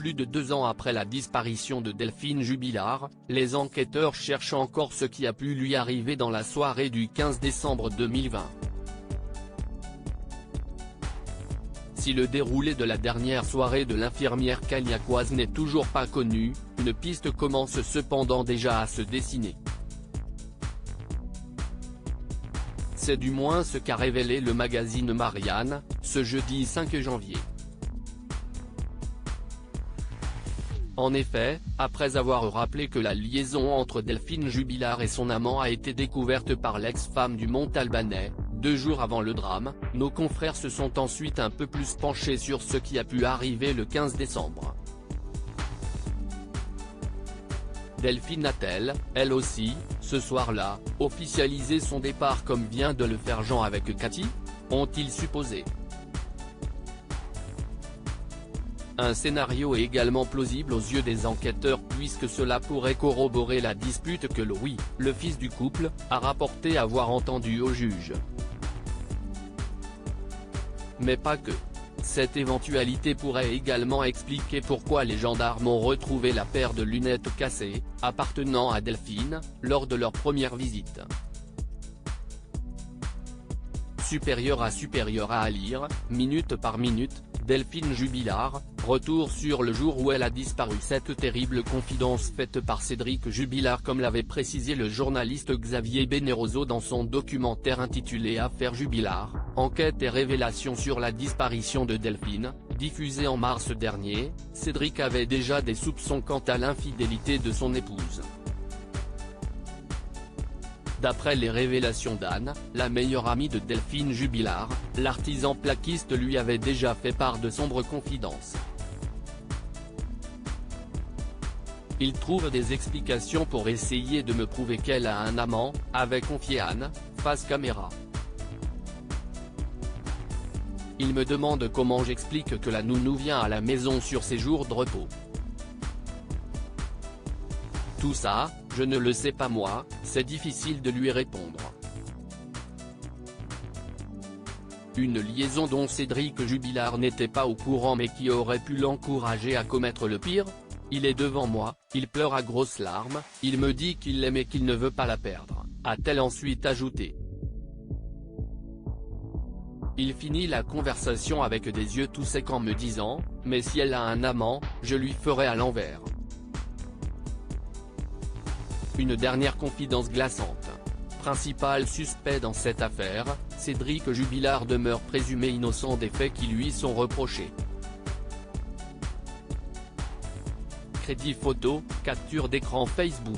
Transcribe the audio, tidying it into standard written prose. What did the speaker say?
Plus de 2 ans après la disparition de Delphine Jubilard, les enquêteurs cherchent encore ce qui a pu lui arriver dans la soirée du 15 décembre 2020. Si le déroulé de la dernière soirée de l'infirmière cagnacoise n'est toujours pas connu, une piste commence cependant déjà à se dessiner. C'est du moins ce qu'a révélé le magazine Marianne, ce jeudi 5 janvier. En effet, après avoir rappelé que la liaison entre Delphine Jubilard et son amant a été découverte par l'ex-femme du Montalbanais, 2 jours avant le drame, nos confrères se sont ensuite un peu plus penchés sur ce qui a pu arriver le 15 décembre. Delphine a-t-elle, elle aussi, ce soir-là, officialisé son départ comme vient de le faire Jean avec Cathy ? Ont-ils supposé ? Un scénario est également plausible aux yeux des enquêteurs puisque cela pourrait corroborer la dispute que Louis, le fils du couple, a rapporté avoir entendue au juge. Mais pas que. Cette éventualité pourrait également expliquer pourquoi les gendarmes ont retrouvé la paire de lunettes cassées, appartenant à Delphine, lors de leur première visite. Supérieur à lire, minute par minute, Delphine Jubilard, retour sur le jour où elle a disparu. Cette terrible confidence faite par Cédric Jubilard comme l'avait précisé le journaliste Xavier Beneroso dans son documentaire intitulé Affaire Jubilard, enquête et révélation sur la disparition de Delphine, diffusé en mars dernier. Cédric avait déjà des soupçons quant à l'infidélité de son épouse. D'après les révélations d'Anne, la meilleure amie de Delphine Jubilard, l'artisan plaquiste lui avait déjà fait part de sombres confidences. Il trouve des explications pour essayer de me prouver qu'elle a un amant, avait confié Anne, face caméra. Il me demande comment j'explique que la nounou vient à la maison sur ses jours de repos. Tout ça, je ne le sais pas moi, c'est difficile de lui répondre. Une liaison dont Cédric Jubilard n'était pas au courant mais qui aurait pu l'encourager à commettre le pire ? Il est devant moi, il pleure à grosses larmes, il me dit qu'il l'aime et qu'il ne veut pas la perdre, a-t-elle ensuite ajouté. Il finit la conversation avec des yeux tout secs en me disant, mais si elle a un amant, je lui ferai à l'envers. Une dernière confidence glaçante. Principal suspect dans cette affaire, Cédric Jubilard demeure présumé innocent des faits qui lui sont reprochés. Crédit photo, capture d'écran Facebook.